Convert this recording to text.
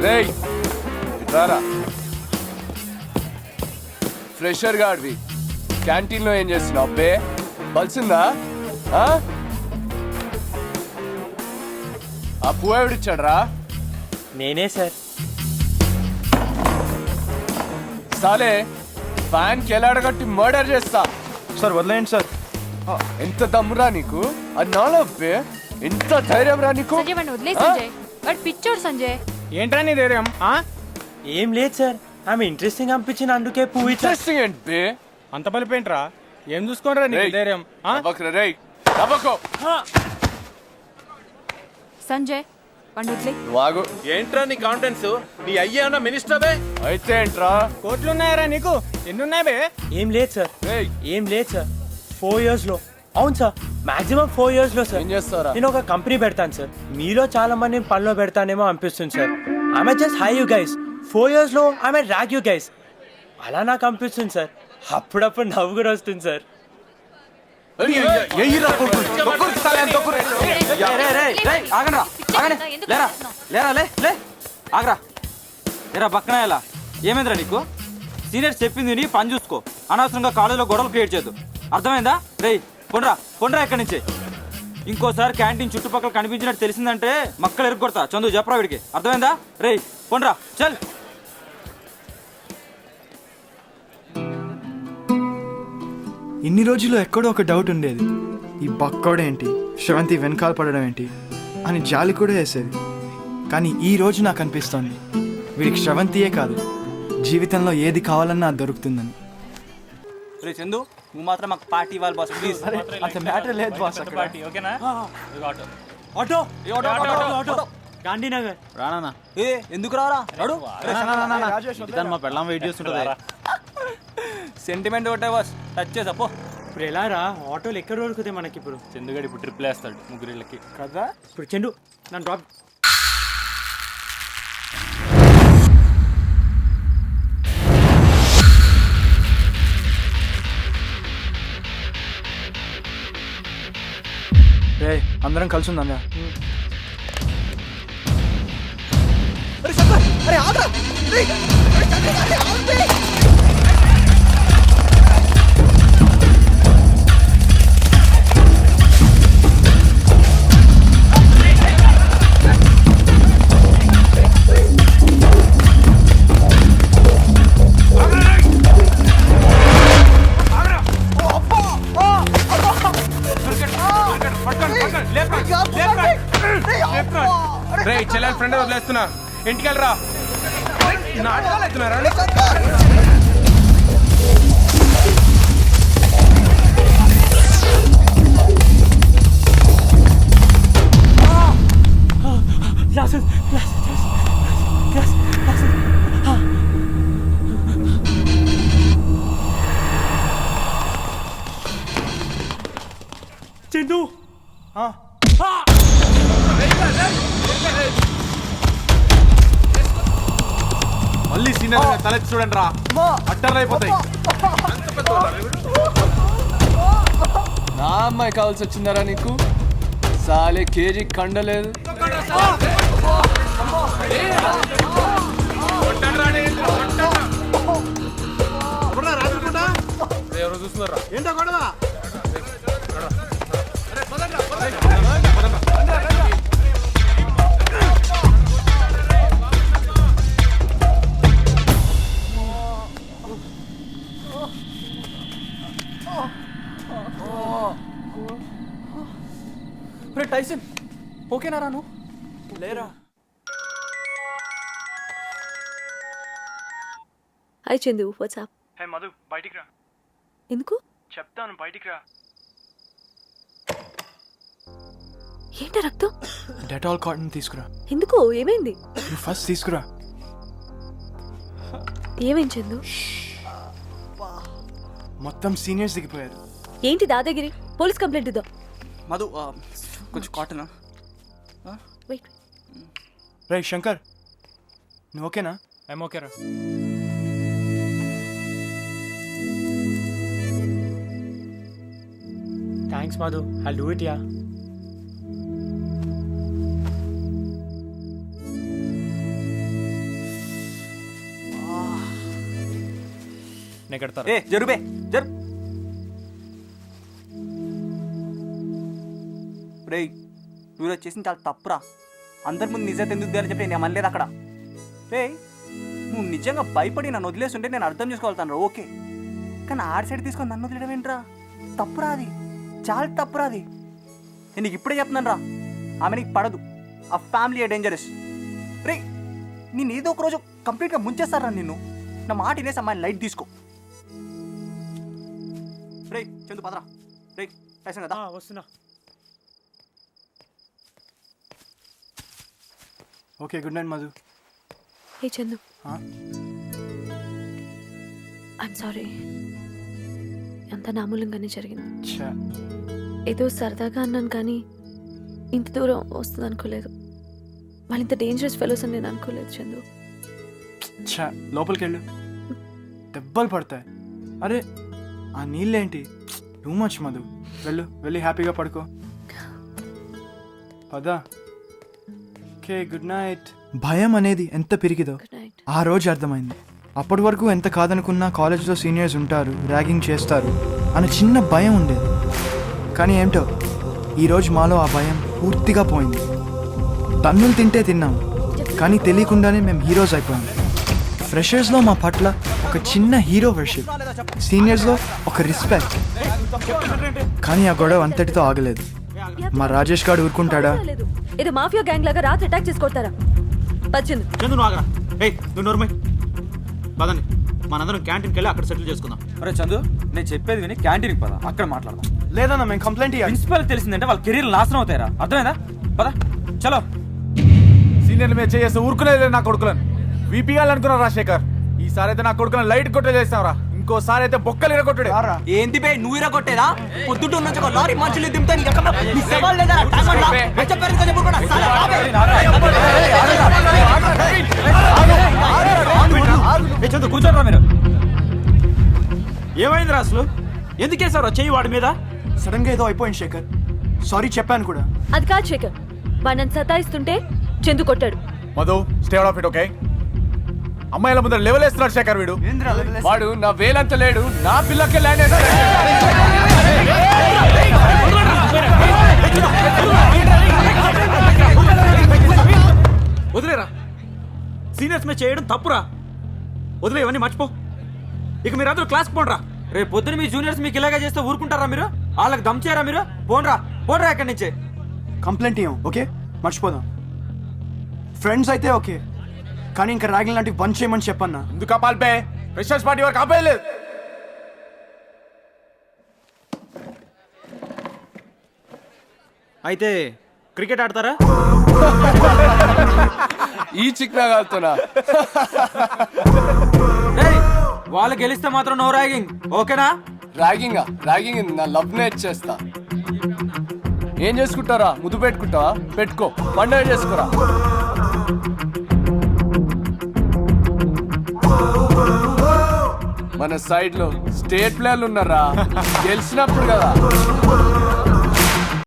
రేయ్ రారా ఫ్రెషర్ గాడివి క్యాంటీన్లో ఏం చేస్తున్నావు అబ్బే బలిసిందా ఆ పువ్వు ఎవడిచ్చాడు రా నేనే సార్. సాలే ఫ్యాన్కి ఎలాడగట్టి మర్డర్ చేస్తా. సార్ వదిలేయండి సార్. ఎంత దమ్మురా నీకు? అది నాలో అబ్బే ఎంత ధైర్యం రా నీకు? పిచ్చోడు సంజయ్. ఏంట్రా నీ ధైర్యం? ఏం లేదు సార్, ఆమె ఇంట్రెస్టింగ్ అనిపించింది అందుకే పువ్వు ఇచ్చా. ఇంట్రెస్టింగ్ ఏంటి బే? అంత బలిపేంట్రా? ఏం చూసుకోండిరా నీ ధైర్యం? సంజయ్ వాగు. ఏంట్రా నీ కాన్ఫిడెన్స్? నీ అయ్యా మినిస్టర్ బే. అయితే ఏంట్రా? కోట్లు ఉన్నాయరా నీకు? ఎన్ని ఉన్నాయి బే? ఏం లేదు సార్, ఏం లేదు సార్. 4 years లో. అవును సార్, మాక్సిమం 4 years లో సార్. ఏం చేస్తారా? నేను ఒక కంపెనీ పెడతాను సార్. మీలో చాలా మంది పనిలో పెడతానేమో అనిపిస్తుంది సార్. ఆమె just high you guys. 4 years లో ఆమె ర్యాక్ యూ గైస్. అలా నాకు అనిపిస్తుంది సార్. అప్పుడప్పుడు నవ్వు కూడా వస్తుంది సార్. లేరా పక్కన ఎలా ఏమైందిరా నీకు? సీనియర్స్ చెప్పింది నీ పని చూసుకో, అనవసరంగా కాలేజీలో గొడవలు క్రియేట్ చేయొద్దు, అర్థమైందా? రేయ్ కొండ్రా ఎక్కడి నుంచి. ఇంకోసారి క్యాంటీన్ చుట్టుపక్కల కనిపించినట్టు తెలిసిందంటే మక్కలు ఎరుగొడతా. చందు చెప్పరా వీడికి, అర్థమైందా? రేయ్ కొండ్రా చల్. ఇన్ని రోజులు ఎక్కడో ఒక డౌట్ ఉండేది, ఈ బక్కోడేంటి శ్రవంతి వెనకాల పడడం ఏంటి అని జాలి కూడా వేసేది. కానీ ఈ రోజు నాకు అనిపిస్తోంది వీడికి శ్రవంతియే కాదు జీవితంలో ఏది కావాలన్నా అది దొరుకుతుందని. రే చందు, నువ్వు మాత్రం మాకు పార్టీ ఇవ్వాలి బాస్ ప్లీజ్. అంత మ్యాటర్ లేదు బాస్. ఆటో గాంధీనగర్ రానా? ఏ ఎందుకు రారా? మా పెళ్ళం వెయిట్ చేస్తుంటది. సెంటిమెంట్ ఒకటే బాస్, టచ్ చేసా పో. ఇప్పుడు ఎలా రా? ఆటోలు ఎక్కడ దొరుకుతాయి మనకి ఇప్పుడు? చందుగాడు ఇప్పుడు ట్రిప్లు వేస్తాడు ముగ్గురిళ్ళకి కదా. ఇప్పుడు చందు నన్ను డ్రాప్. రే అందరం కలిసి ఉందా? రే చెల్లెల ఫ్రెండ్ వదిలేస్తున్నా, ఇంటికి వెళ్ళరా. నాటకాలు ఎత్తున్నారా? చందు మళ్ళీ సీనియర్ తలెత్తి చూడండి రా, అట్టర్లు అయిపోతాయి. నా అమ్మాయి కావాల్సి వచ్చిందరా నీకు? సాలే కేజీ కండలేదు. ఎవరో చూస్తున్నారా? ఏంటో గొడవ? టైసన్ ఓకేనా రాను? లేరా? Hi Chandu, what's up? Hey Madhu బయటికి రా. ఎందుకు? చెప్తాను బయటికి రా. ఏంట రక్తం? డెటాల్ కాటన్ తీసుకురా. ఎందుకు? ఏమైంది? నువ్వు ఫస్ట్ తీసుకురా. ఏమేం చందు? మొత్తం సీనియర్స్ దిగిపోయారు. ఏంటి దాదాగిరి? పోలీస్ కంప్లైంట్ ఇద్దాం. మధు కొంచెం కాటన్. రే శంకర్, నువ్వు ఓకేనా? ఐమ్ ఓకేరా. Thanks Madhu, I'll do it. Yeah నేను కడతాను. ఏ జరుబే జరు రే నువ్వు వచ్చేసి చాలా తప్పురా. అందరి ముందు నిజం ఎందుకు దారని చెప్పి నేను అనలేదు అక్కడ. రే నువ్వు నిజంగా భయపడి నన్ను వదిలేస్తుంటే నేను అర్థం చేసుకోగలుగుతాను, ఓకే. కానీ ఆడి సైడ్ తీసుకొని నన్ను వదిలేయడం ఏంట్రా? తప్పురా అది, చాలా తప్పురా అది. నేను నీకు ఇప్పుడే చెప్తున్నాను రా, ఆమె నీకు పడదు. ఆ ఫ్యామిలీ డేంజరస్. రే నేను ఏదో ఒక రోజు కంప్లీట్గా ముంచేస్తారా నిన్ను. నా మాట వినేసి అమ్మాయిని లైట్ తీసుకో. రే చందు పదరా. రే పైసా కదా వస్తున్నా. Okay, good night Madhu. A Chandu, Huh? I'm sorry. అంత నామూలంగానే జరిగింది. ఛా, ఏదో సరదాగా అన్నాను కానీ ఇంత దూరం వస్తుంది అనుకోలేదు. వాళ్ళు ఇంత డేంజరస్ ఫెలోస్ అని నేను అనుకోలేదు చందు. ఛా, లోపలికి వెళ్ళు, దెబ్బలు పడతాయి. అరే ఆ నీళ్ళేంటి, టూ మచ్ మధు. వెళ్ళి హ్యాపీగా పడుకో. పదా. Okay, good night. భయం అనేది ఎంత పెరిగిదో గుడ్ నైట్. ఆ రోజు అర్థమైంది. అప్పటి వరకు ఎంత కాదనుకున్నా కాలేజ్లో సీనియర్స్ ఉంటారు, ర్యాగింగ్ చేస్తారు అని చిన్న భయం ఉండేది. కానీ ఏంటో ఈరోజు మాలో ఆ భయం పూర్తిగా పోయింది. తన్నులు తింటే తిన్నాం, కానీ తెలియకుండానే మేము హీరోస్ అయిపోయాం. ఫ్రెషర్స్లో మా పట్ల ఒక చిన్న హీరో వర్షిప్, సీనియర్స్లో ఒక రెస్పెక్ట్. కానీ ఆ గొడవ అంతటితో ఆగలేదు. మా రాజేష్ గారు ఊరుకుంటాడా? లేదు, ఏదో మాఫియా గ్యాంగ్ లాగా రాత్రి అటాక్ చేసి కొడతారా? పచ్చింది. చందు నువ్వు ఆగరా. నువ్వు నోర్మై పదండి, మనందరం క్యాంటీన్కి వెళ్ళి అక్కడ సెటిల్ చేసుకుందాం. అరే చందు, నేను చెప్పేది విని క్యాంటీన్కి పద, అక్కడ మాట్లాడదాం. లేదన్నా, మేము కంప్లైంట్ ఇవ్వాలి. ప్రిన్సిపల్ తెలిసిందంటే వాళ్ళ కెరీర్ నాశనం అవుతాయరా, అర్థమైందా? పద చలో. సీనియర్ల మీద చేస్తే ఊరుకునేది నా కొడుకులను. వీపీ అనుకున్నా రాజశేఖర్, ఈసారి అయితే నా కొడుకులను లైట్ కొట్టే చేస్తావురా. ఇంకోసారి అయితే బొక్కలు ఇరగొట్టాడు. ఏంటి బే నువ్వు ఇరగొట్టేదా? పొద్దుటూ నుంచి ఒక లారీ మనుషులు దింపుతా చందు కూర్చోరా మీరు. ఏమైంది అసలు? ఎందుకేసారు చెయ్యి వాడి మీద? సడన్ గా ఏదో అయిపోయింది శేఖర్, సారీ చెప్పాను కూడా. అది కాదు శేఖర్, వాడిని సతాయిస్తుంటే చందు కొట్టాడు. Madhu stay out of it, okay? అమ్మాయిల ముందర లెవెల్ వేస్తున్నాడు శేఖర్ వీడు. వాడు నా వేలంత లేడు, నా పిల్లకే ల్యాండ్ వేస్తాడు. వదిలేరా, సీనియర్స్ మీద చేయడం తప్పురా. వదిలే, ఇవన్నీ మర్చిపో. ఇక మీరు అందరూ క్లాస్కి పోండ్రా. రేపు పొద్దున మీ జూనియర్స్ మీకు ఇలాగే చేస్తే ఊరుకుంటారా మీరు? వాళ్ళకి దమ్ చేయరా మీరు? పోన్రా ఎక్కడి నుంచి. కంప్లైంట్ ఇవ్వం, ఓకే? మర్చిపోదాం. ఫ్రెండ్స్ అయితే ఓకే, కానీ ఇంకా ర్యాగింగ్ లాంటివి బంద్ చేయమని చెప్పన్నా. ఎందుకు ఆపాలిపే? ఫ్రెషర్స్ పార్టీ వరకు ఆపేయలేదు. అయితే క్రికెట్ ఆడతారా? ఈ చిక్నాగాలతోనా? వాళ్ళు గెలిస్తే మాత్రం నో ర్యాగింగ్, ఓకేనా? ర్యాగింగ్ నా లవ్ నేట్ చేస్తా. ఏం చేసుకుంటారా? ముద్దు పెట్టుకుంటావా? పెట్టుకో, పండుగ చేసుకోరా. మన సైడ్ లో స్టేట్ ప్లేయర్లు ఉన్నారా, గెలిచినప్పుడు కదా.